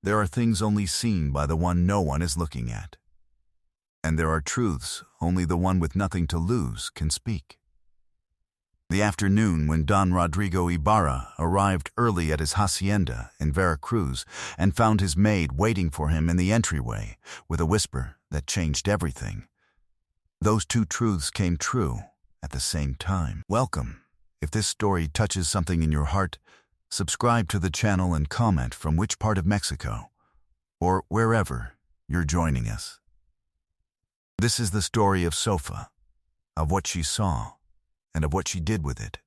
There are things only seen by the one no one is looking at. And there are truths only the one with nothing to lose can speak. The afternoon when Don Rodrigo Ibarra arrived early at his hacienda in Veracruz and found his maid waiting for him in the entryway with a whisper that changed everything. Those two truths came true at the same time. Welcome. If this story touches something in your heart, subscribe to the channel and comment from which part of Mexico or wherever you're joining us. This is the story of Sofa, of what she saw, and of what she did with it.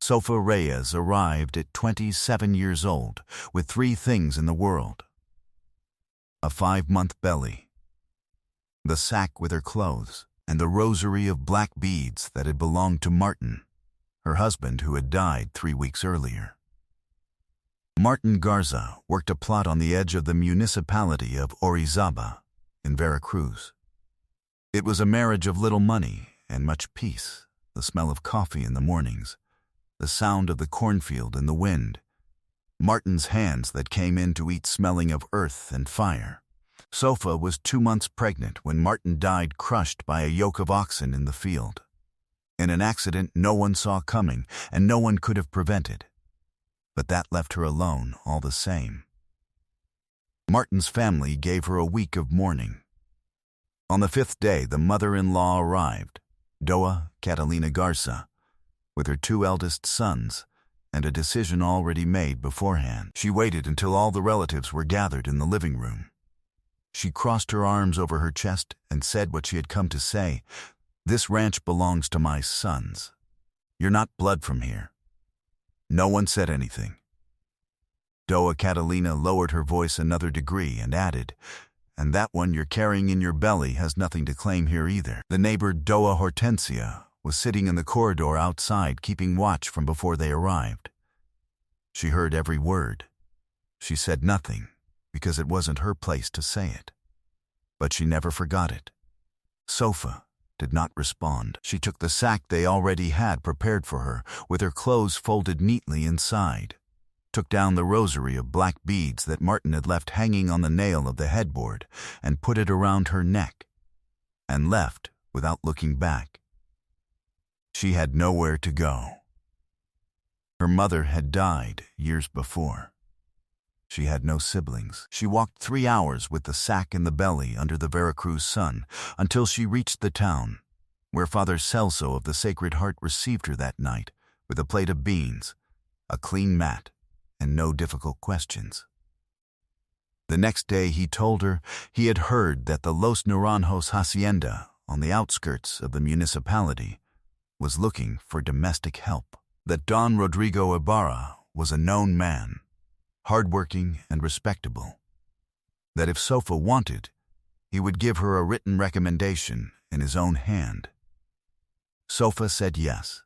Sofa Reyes arrived at 27 years old with three things in the world: a 5-month belly, the sack with her clothes, and the rosary of black beads that had belonged to Martin, her husband who had died 3 weeks earlier. Martin Garza worked a plot on the edge of the municipality of Orizaba in Veracruz. It was a marriage of little money and much peace, the smell of coffee in the mornings, the sound of the cornfield in the wind, Martin's hands that came in to eat smelling of earth and fire. Sofa was 2 months pregnant when Martin died crushed by a yoke of oxen in the field. In an accident no one saw coming and no one could have prevented. But that left her alone all the same. Martin's family gave her a week of mourning. On the 5th day, the mother-in-law arrived, Doa Catalina Garza, with her 2 eldest sons, and a decision already made beforehand. She waited until all the relatives were gathered in the living room. She crossed her arms over her chest and said what she had come to say: "This ranch belongs to my sons. You're not blood from here." No one said anything. Doa Catalina lowered her voice another degree and added, "And that one you're carrying in your belly has nothing to claim here either." The neighbor Doa Hortensia was sitting in the corridor outside keeping watch from before they arrived. She heard every word. She said nothing because it wasn't her place to say it. But she never forgot it. Sofa did not respond. She took the sack they already had prepared for her, with her clothes folded neatly inside, took down the rosary of black beads that Martin had left hanging on the nail of the headboard, and put it around her neck, and left without looking back. She had nowhere to go. Her mother had died years before. She had no siblings. She walked 3 hours with the sack in the belly under the Veracruz sun until she reached the town, where Father Celso of the Sacred Heart received her that night with a plate of beans, a clean mat, and no difficult questions. The next day he told her he had heard that the Los Naranjos hacienda on the outskirts of the municipality was looking for domestic help, that Don Rodrigo Ibarra was a known man, hardworking and respectable, that if Sofa wanted, he would give her a written recommendation in his own hand. Sofa said yes.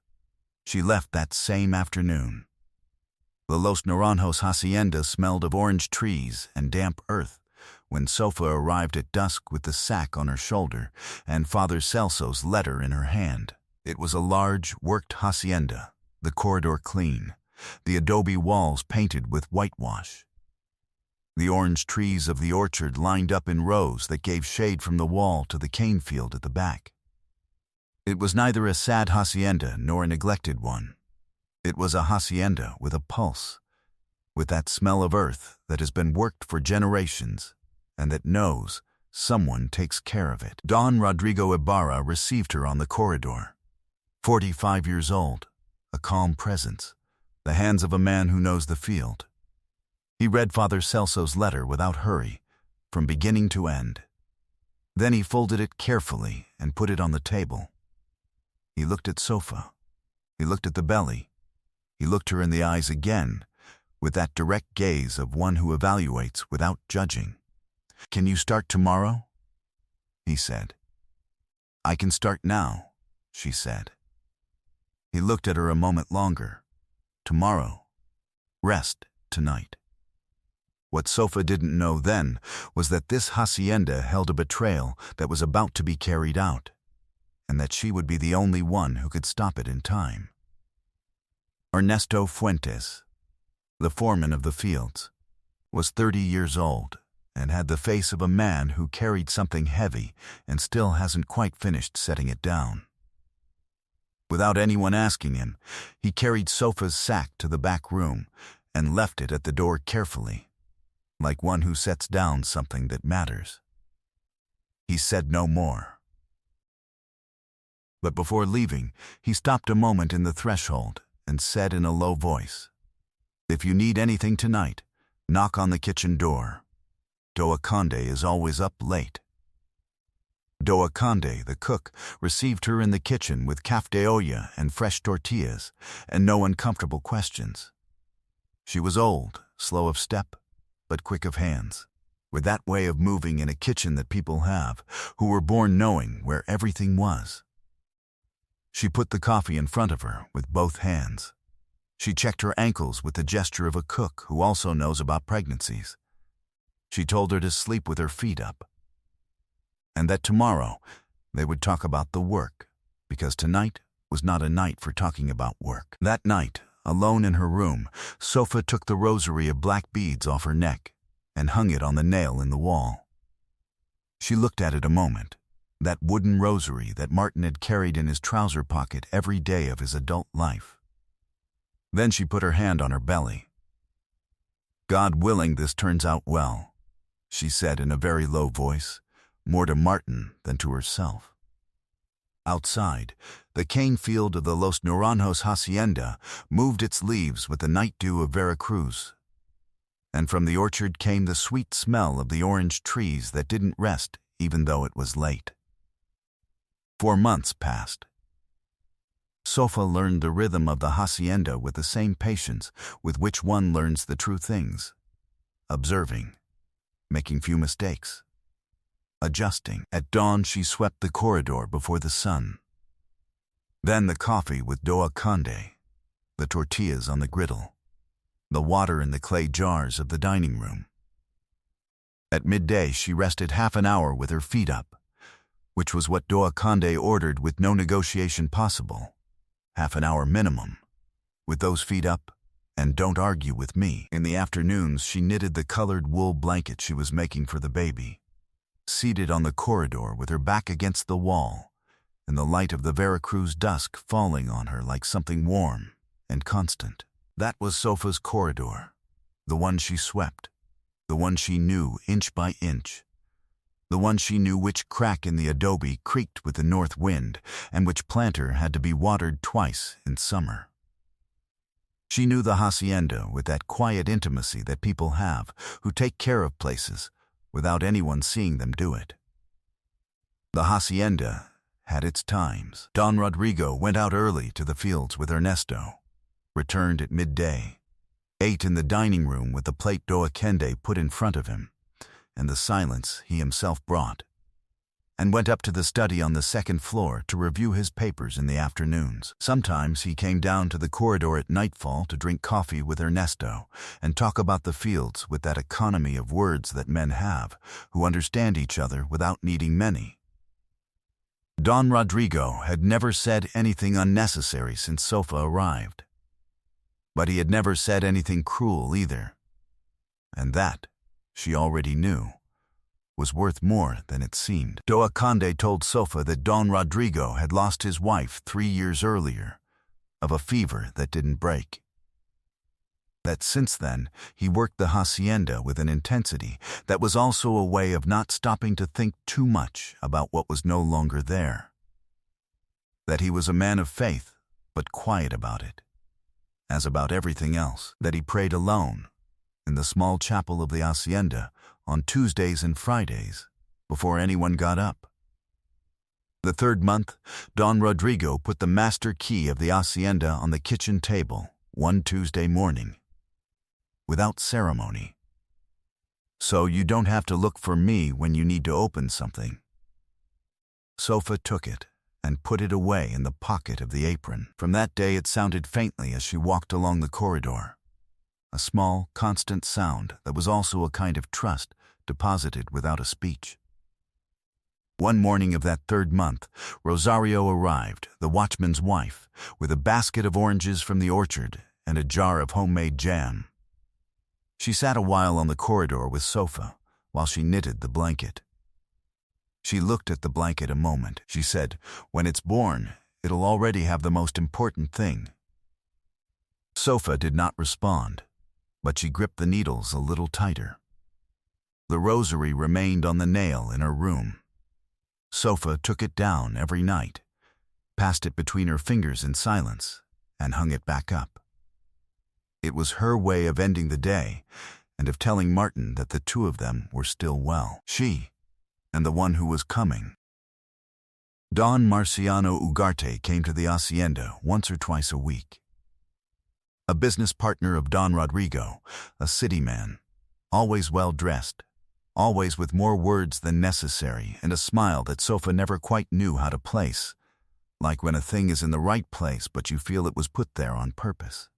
She left that same afternoon. The Los Naranjos hacienda smelled of orange trees and damp earth when Sofa arrived at dusk with the sack on her shoulder and Father Celso's letter in her hand. It was a large, worked hacienda, the corridor clean, the adobe walls painted with whitewash. The orange trees of the orchard lined up in rows that gave shade from the wall to the cane field at the back. It was neither a sad hacienda nor a neglected one. It was a hacienda with a pulse, with that smell of earth that has been worked for generations and that knows someone takes care of it. Don Rodrigo Ibarra received her on the corridor. 45 years old, a calm presence, the hands of a man who knows the field. He read Father Celso's letter without hurry, from beginning to end. Then he folded it carefully and put it on the table. He looked at Sofa. He looked at the belly. He looked her in the eyes again, with that direct gaze of one who evaluates without judging. "Can you start tomorrow?" he said. "I can start now," she said. He looked at her a moment longer. Tomorrow. Rest tonight. What Sofa didn't know then was that this hacienda held a betrayal that was about to be carried out, and that she would be the only one who could stop it in time. Ernesto Fuentes, the foreman of the fields, was 30 years old and had the face of a man who carried something heavy and still hasn't quite finished setting it down. Without anyone asking him, he carried Sofa's sack to the back room and left it at the door carefully, like one who sets down something that matters. He said no more. But before leaving, he stopped a moment in the threshold and said in a low voice, "If you need anything tonight, knock on the kitchen door. Doa Conde is always up late." Doa Conde, the cook, received her in the kitchen with café de olla and fresh tortillas, and no uncomfortable questions. She was old, slow of step, but quick of hands, with that way of moving in a kitchen that people have, who were born knowing where everything was. She put the coffee in front of her with both hands. She checked her ankles with the gesture of a cook who also knows about pregnancies. She told her to sleep with her feet up, and that tomorrow they would talk about the work, because tonight was not a night for talking about work. That night, alone in her room, Sofa took the rosary of black beads off her neck and hung it on the nail in the wall. She looked at it a moment, that wooden rosary that Martin had carried in his trouser pocket every day of his adult life. Then she put her hand on her belly. "God willing, this turns out well," she said in a very low voice, more to Martin than to herself. Outside, the cane field of the Los Naranjos hacienda moved its leaves with the night dew of Veracruz, and from the orchard came the sweet smell of the orange trees that didn't rest even though it was late. 4 months passed. Sofa learned the rhythm of the hacienda with the same patience with which one learns the true things, observing, making few mistakes, adjusting. At dawn she swept the corridor before the sun. Then the coffee with Doa Conde, the tortillas on the griddle, the water in the clay jars of the dining room. At midday she rested half an hour with her feet up, which was what Doa Conde ordered with no negotiation possible. Half an hour minimum, with those feet up, and don't argue with me. In the afternoons she knitted the colored wool blanket she was making for the baby, seated on the corridor with her back against the wall, and the light of the Veracruz dusk falling on her like something warm and constant. That was Sofa's corridor, the one she swept, the one she knew inch by inch, the one she knew which crack in the adobe creaked with the north wind and which planter had to be watered twice in summer. She knew the hacienda with that quiet intimacy that people have who take care of places without anyone seeing them do it. The hacienda had its times. Don Rodrigo went out early to the fields with Ernesto, returned at midday, ate in the dining room with the plate Doa Conde put in front of him, and the silence he himself brought, and went up to the study on the second floor to review his papers in the afternoons. Sometimes he came down to the corridor at nightfall to drink coffee with Ernesto and talk about the fields with that economy of words that men have, who understand each other without needing many. Don Rodrigo had never said anything unnecessary since Sofa arrived, but he had never said anything cruel either, and that, she already knew, was worth more than it seemed. Doa Conde told Sofa that Don Rodrigo had lost his wife 3 years earlier, of a fever that didn't break. That since then he worked the hacienda with an intensity that was also a way of not stopping to think too much about what was no longer there. That he was a man of faith, but quiet about it, as about everything else. That he prayed alone, in the small chapel of the hacienda, on Tuesdays and Fridays, before anyone got up. The 3rd month, Don Rodrigo put the master key of the hacienda on the kitchen table one Tuesday morning, without ceremony. "So you don't have to look for me when you need to open something." Sofa took it and put it away in the pocket of the apron. From that day it sounded faintly as she walked along the corridor, a small, constant sound that was also a kind of trust deposited without a speech. One morning of that 3rd month, Rosario arrived, the watchman's wife, with a basket of oranges from the orchard and a jar of homemade jam. She sat a while on the corridor with Sofa while she knitted the blanket. She looked at the blanket a moment. She said, "When it's born, it'll already have the most important thing." Sofa did not respond, but she gripped the needles a little tighter. The rosary remained on the nail in her room. Sofa took it down every night, passed it between her fingers in silence, and hung it back up. It was her way of ending the day and of telling Martin that the two of them were still well. She and the one who was coming. Don Marciano Ugarte came to the hacienda once or twice a week. A business partner of Don Rodrigo, a city man, always well-dressed, always with more words than necessary and a smile that Sofa never quite knew how to place, like when a thing is in the right place but you feel it was put there on purpose.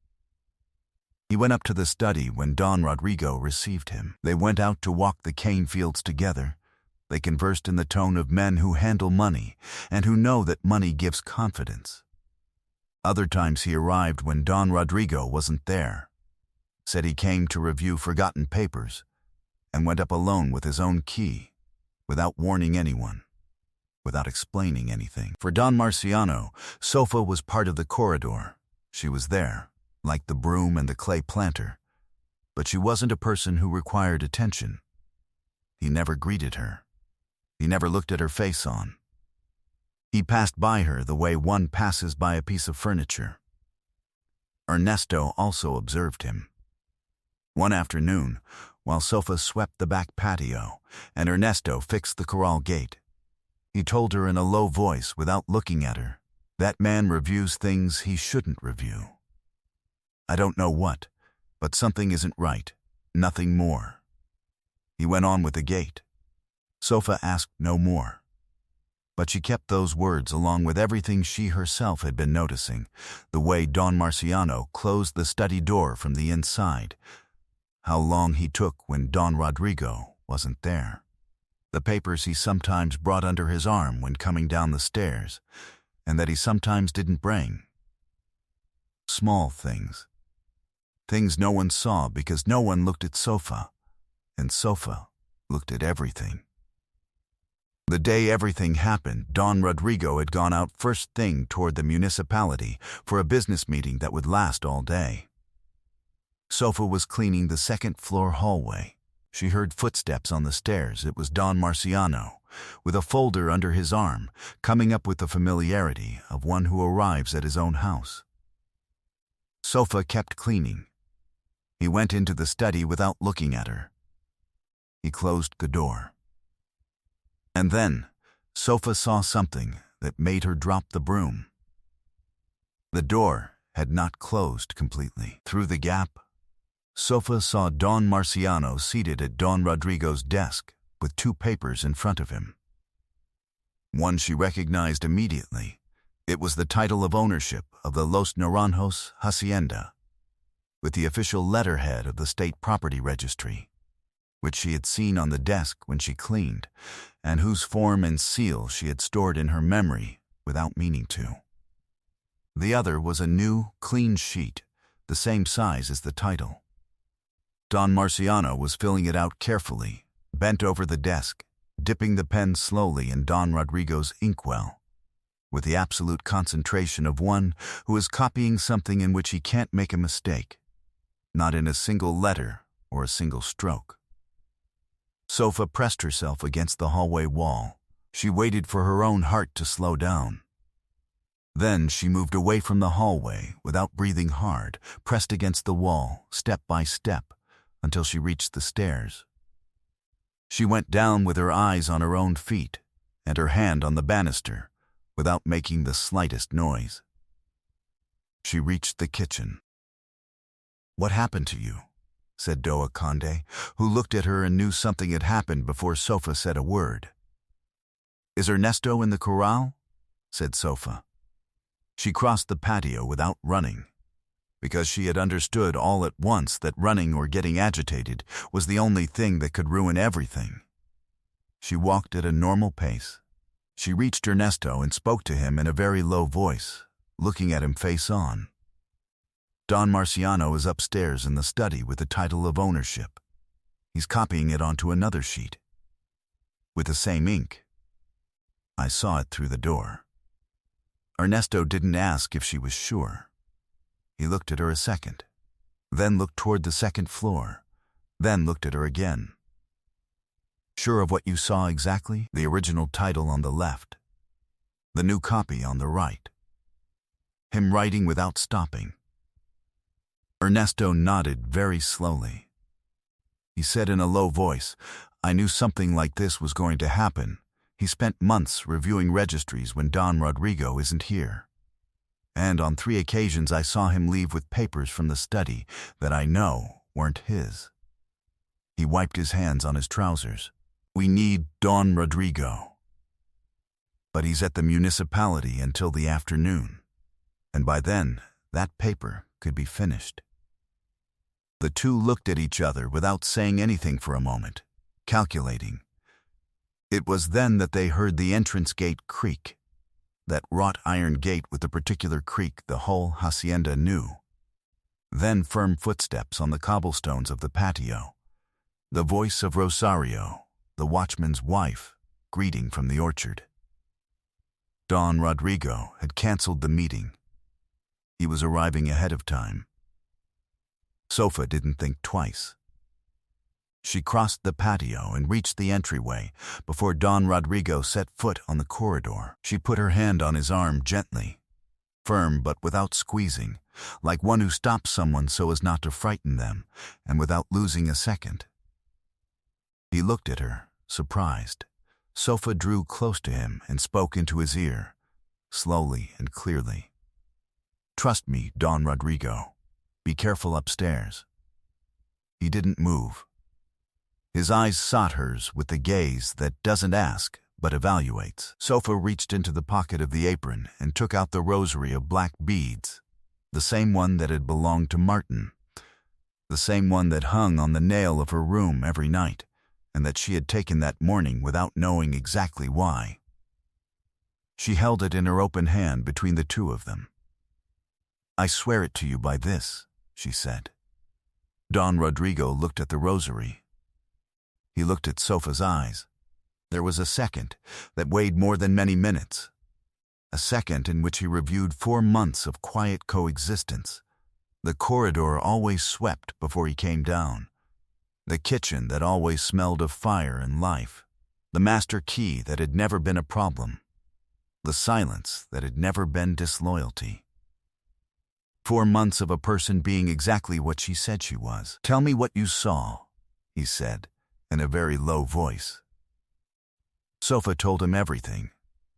He went up to the study when Don Rodrigo received him. They went out to walk the cane fields together. They conversed in the tone of men who handle money and who know that money gives confidence. Other times he arrived when Don Rodrigo wasn't there, said he came to review forgotten papers, and went up alone with his own key, without warning anyone, without explaining anything. For Don Marciano, Sofa was part of the corridor. She was there, like the broom and the clay planter, but she wasn't a person who required attention. He never greeted her. He never looked at her face on. He passed by her the way one passes by a piece of furniture. Ernesto also observed him. One afternoon, while Sofa swept the back patio and Ernesto fixed the corral gate, he told her in a low voice without looking at her, "That man reviews things he shouldn't review. I don't know what, but something isn't right, nothing more." He went on with the gate. Sofa asked no more, but she kept those words along with everything she herself had been noticing, the way Don Marciano closed the study door from the inside, how long he took when Don Rodrigo wasn't there, the papers he sometimes brought under his arm when coming down the stairs, and that he sometimes didn't bring. Small things. Things no one saw because no one looked at Sofa, and Sofa looked at everything. The day everything happened, Don Rodrigo had gone out first thing toward the municipality for a business meeting that would last all day. Sofa was cleaning the second-floor hallway. She heard footsteps on the stairs. It was Don Marciano, with a folder under his arm, coming up with the familiarity of one who arrives at his own house. Sofa kept cleaning. He went into the study without looking at her. He closed the door. And then, Sofa saw something that made her drop the broom. The door had not closed completely. Through the gap, Sofa saw Don Marciano seated at Don Rodrigo's desk with two papers in front of him. One she recognized immediately. It was the title of ownership of the Los Naranjos Hacienda, with the official letterhead of the State Property Registry, which she had seen on the desk when she cleaned, and whose form and seal she had stored in her memory without meaning to. The other was a new, clean sheet, the same size as the title. Don Marciano was filling it out carefully, bent over the desk, dipping the pen slowly in Don Rodrigo's inkwell, with the absolute concentration of one who is copying something in which he can't make a mistake, not in a single letter or a single stroke. Sofa pressed herself against the hallway wall. She waited for her own heart to slow down. Then she moved away from the hallway without breathing hard, pressed against the wall, step by step, until she reached the stairs. She went down with her eyes on her own feet and her hand on the banister, without making the slightest noise. She reached the kitchen. "What happened to you?" said Doa Conde, who looked at her and knew something had happened before Sofa said a word. "Is Ernesto in the corral?" said Sofa. She crossed the patio without running, because she had understood all at once that running or getting agitated was the only thing that could ruin everything. She walked at a normal pace. She reached Ernesto and spoke to him in a very low voice, looking at him face on. Don Marciano is upstairs in the study with the title of ownership. He's copying it onto another sheet. With the same ink. I saw it through the door. Ernesto didn't ask if she was sure. He looked at her a second, then looked toward the second floor, then looked at her again. Sure of what you saw exactly? The original title on the left. The new copy on the right. Him writing without stopping. Ernesto nodded very slowly. He said in a low voice, I knew something like this was going to happen. He spent months reviewing registries when Don Rodrigo isn't here. And on 3 occasions I saw him leave with papers from the study that I know weren't his. He wiped his hands on his trousers. We need Don Rodrigo. But he's at the municipality until the afternoon. And by then, that paper could be finished. The two looked at each other without saying anything for a moment, calculating. It was then that they heard the entrance gate creak, that wrought iron gate with the particular creak the whole hacienda knew. Then firm footsteps on the cobblestones of the patio, the voice of Rosario, the watchman's wife, greeting from the orchard. Don Rodrigo had canceled the meeting. He was arriving ahead of time. Sofa didn't think twice. She crossed the patio and reached the entryway before Don Rodrigo set foot on the corridor. She put her hand on his arm gently, firm but without squeezing, like one who stops someone so as not to frighten them, and without losing a second. He looked at her, surprised. Sofa drew close to him and spoke into his ear, slowly and clearly. Trust me, Don Rodrigo. Be careful upstairs. He didn't move. His eyes sought hers with the gaze that doesn't ask, but evaluates. Sofa reached into the pocket of the apron and took out the rosary of black beads, the same one that had belonged to Martin, the same one that hung on the nail of her room every night, and that she had taken that morning without knowing exactly why. She held it in her open hand between the two of them. I swear it to you by this, she said. Don Rodrigo looked at the rosary. He looked at Sofa's eyes. There was a second that weighed more than many minutes, a second in which he reviewed 4 months of quiet coexistence, the corridor always swept before he came down, the kitchen that always smelled of fire and life, the master key that had never been a problem, the silence that had never been disloyalty. 4 months of a person being exactly what she said she was. Tell me what you saw, he said, in a very low voice. Sofa told him everything,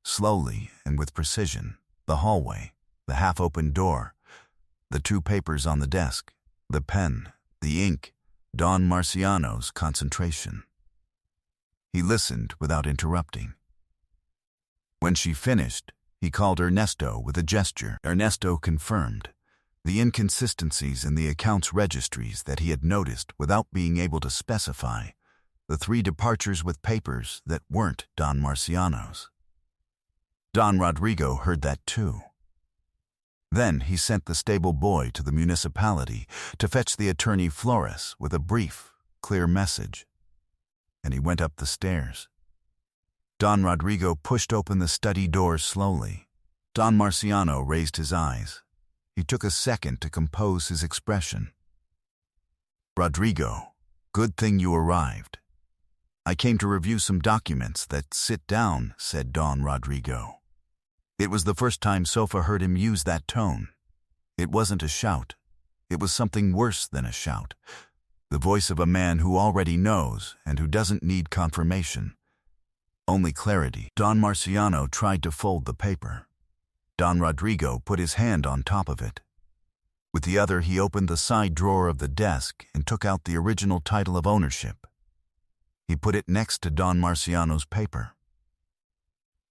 slowly and with precision. The hallway, the half-open door, the 2 papers on the desk, the pen, the ink, Don Marciano's concentration. He listened without interrupting. When she finished, he called Ernesto with a gesture. Ernesto confirmed the inconsistencies in the accounts registries that he had noticed without being able to specify, the 3 departures with papers that weren't Don Marciano's. Don Rodrigo heard that too. Then he sent the stable boy to the municipality to fetch the attorney Flores with a brief, clear message, and he went up the stairs. Don Rodrigo pushed open the study door slowly. Don Marciano raised his eyes. He took a second to compose his expression. Rodrigo, good thing you arrived. I came to review some documents that sit down, said Don Rodrigo. It was the first time Sofa heard him use that tone. It wasn't a shout. It was something worse than a shout. The voice of a man who already knows and who doesn't need confirmation. Only clarity. Don Marciano tried to fold the paper. Don Rodrigo put his hand on top of it. With the other, he opened the side drawer of the desk and took out the original title of ownership. He put it next to Don Marciano's paper.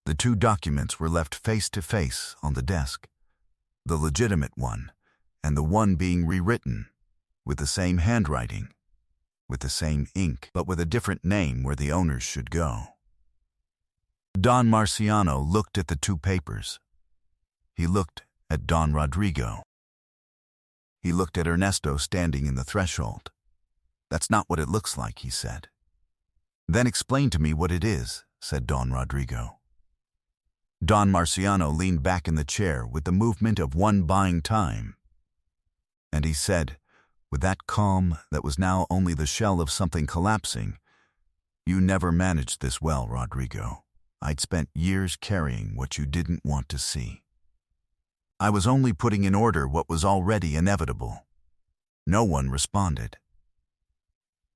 The 2 documents were left face to face on the desk, the legitimate one and the one being rewritten, with the same handwriting, with the same ink, but with a different name where the owners should go. Don Marciano looked at the 2 papers. He looked at Don Rodrigo. He looked at Ernesto standing in the threshold. "That's not what it looks like," he said. "Then explain to me what it is," said Don Rodrigo. Don Marciano leaned back in the chair with the movement of one buying time. And he said, with that calm that was now only the shell of something collapsing, "You never managed this well, Rodrigo. I'd spent years carrying what you didn't want to see. I was only putting in order what was already inevitable." No one responded.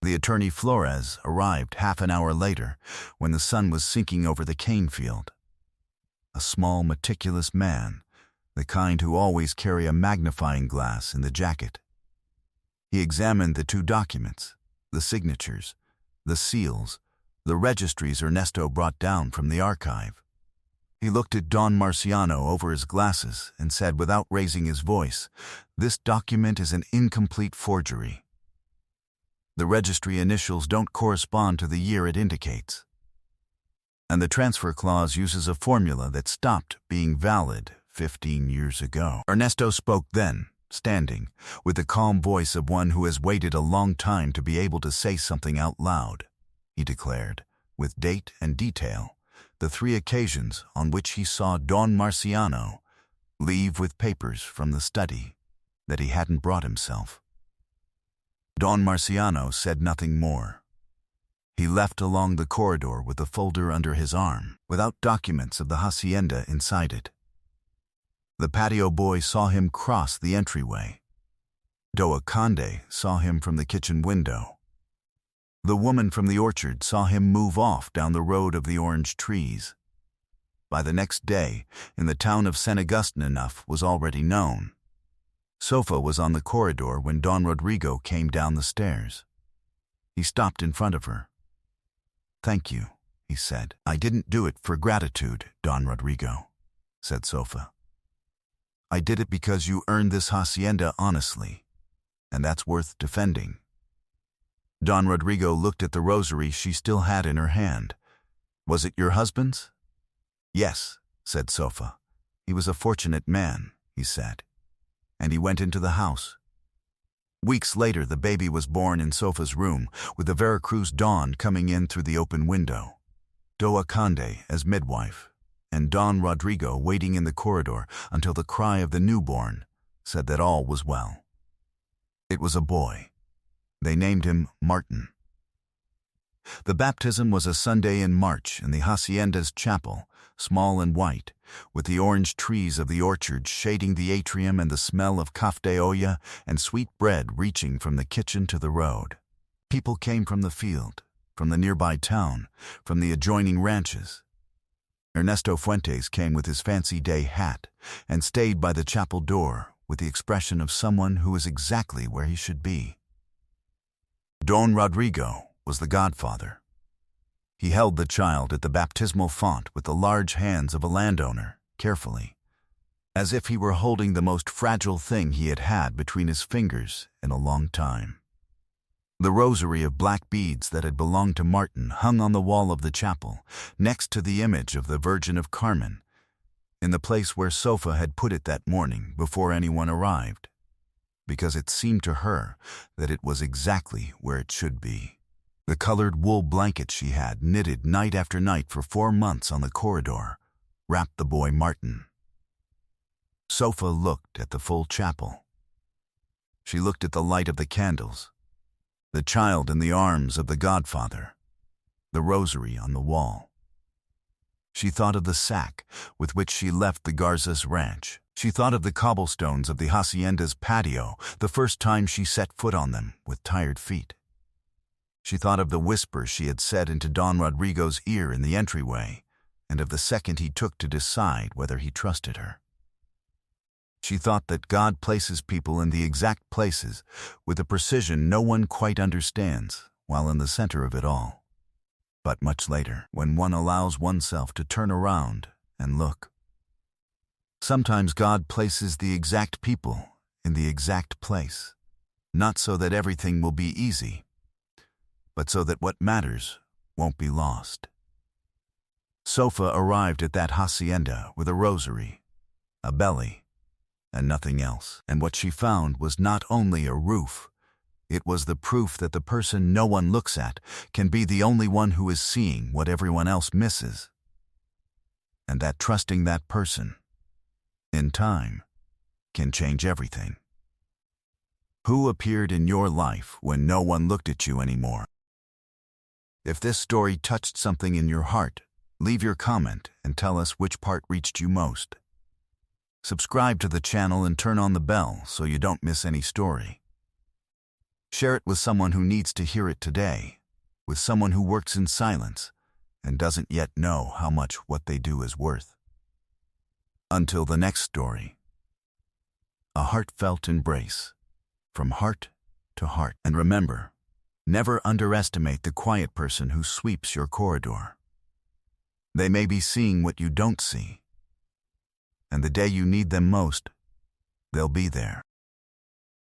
The attorney Flores arrived half an hour later when the sun was sinking over the cane field. A small, meticulous man, the kind who always carry a magnifying glass in the jacket. He examined the 2 documents, the signatures, the seals, the registries Ernesto brought down from the archive. He looked at Don Marciano over his glasses and said without raising his voice, "This document is an incomplete forgery. The registry initials don't correspond to the year it indicates. And the transfer clause uses a formula that stopped being valid 15 years ago." Ernesto spoke then, standing, with the calm voice of one who has waited a long time to be able to say something out loud. He declared, with date and detail, the 3 occasions on which he saw Don Marciano leave with papers from the study that he hadn't brought himself. Don Marciano said nothing more. He left along the corridor with the folder under his arm, without documents of the hacienda inside it. The patio boy saw him cross the entryway. Doa Conde saw him from the kitchen window. The woman from the orchard saw him move off down the road of the orange trees. By the next day, in the town of San Agustin enough was already known. Sofa was on the corridor when Don Rodrigo came down the stairs. He stopped in front of her. "Thank you," he said. "I didn't do it for gratitude, Don Rodrigo," said Sofa. "I did it because you earned this hacienda honestly, and that's worth defending." Don Rodrigo looked at the rosary she still had in her hand. "Was it your husband's?" "Yes," said Sofa. "He was a fortunate man," he said. And he went into the house. Weeks later, the baby was born in Sofa's room, with the Veracruz dawn coming in through the open window. Doa Conde as midwife, and Don Rodrigo waiting in the corridor until the cry of the newborn said that all was well. It was a boy. They named him Martin. The baptism was a Sunday in March in the hacienda's chapel, small and white, with the orange trees of the orchard shading the atrium and the smell of café de olla and sweet bread reaching from the kitchen to the road. People came from the field, from the nearby town, from the adjoining ranches. Ernesto Fuentes came with his fancy day hat and stayed by the chapel door with the expression of someone who is exactly where he should be. Don Rodrigo was the godfather. He held the child at the baptismal font with the large hands of a landowner, carefully, as if he were holding the most fragile thing he had had between his fingers in a long time. The rosary of black beads that had belonged to Martin hung on the wall of the chapel, next to the image of the Virgin of Carmen, in the place where Sofa had put it that morning before anyone arrived, because it seemed to her that it was exactly where it should be. The colored wool blanket she had knitted night after night for 4 months on the corridor wrapped the boy Martin. Sofa looked at the full chapel. She looked at the light of the candles, the child in the arms of the godfather, the rosary on the wall. She thought of the sack with which she left the Garza's ranch. She thought of the cobblestones of the hacienda's patio the first time she set foot on them with tired feet. She thought of the whisper she had said into Don Rodrigo's ear in the entryway, and of the second he took to decide whether he trusted her. She thought that God places people in the exact places with a precision no one quite understands while in the center of it all. But much later, when one allows oneself to turn around and look. Sometimes God places the exact people in the exact place, not so that everything will be easy, but so that what matters won't be lost. Sofa arrived at that hacienda with a rosary, a belly, and nothing else. And what she found was not only a roof, it was the proof that the person no one looks at can be the only one who is seeing what everyone else misses. And that trusting that person, in time, can change everything. Who appeared in your life when no one looked at you anymore? If this story touched something in your heart, leave your comment and tell us which part reached you most. Subscribe to the channel and turn on the bell so you don't miss any story. Share it with someone who needs to hear it today, with someone who works in silence and doesn't yet know how much what they do is worth. Until the next story, a heartfelt embrace, from heart to heart. And remember, never underestimate the quiet person who sweeps your corridor. They may be seeing what you don't see, and the day you need them most, they'll be there.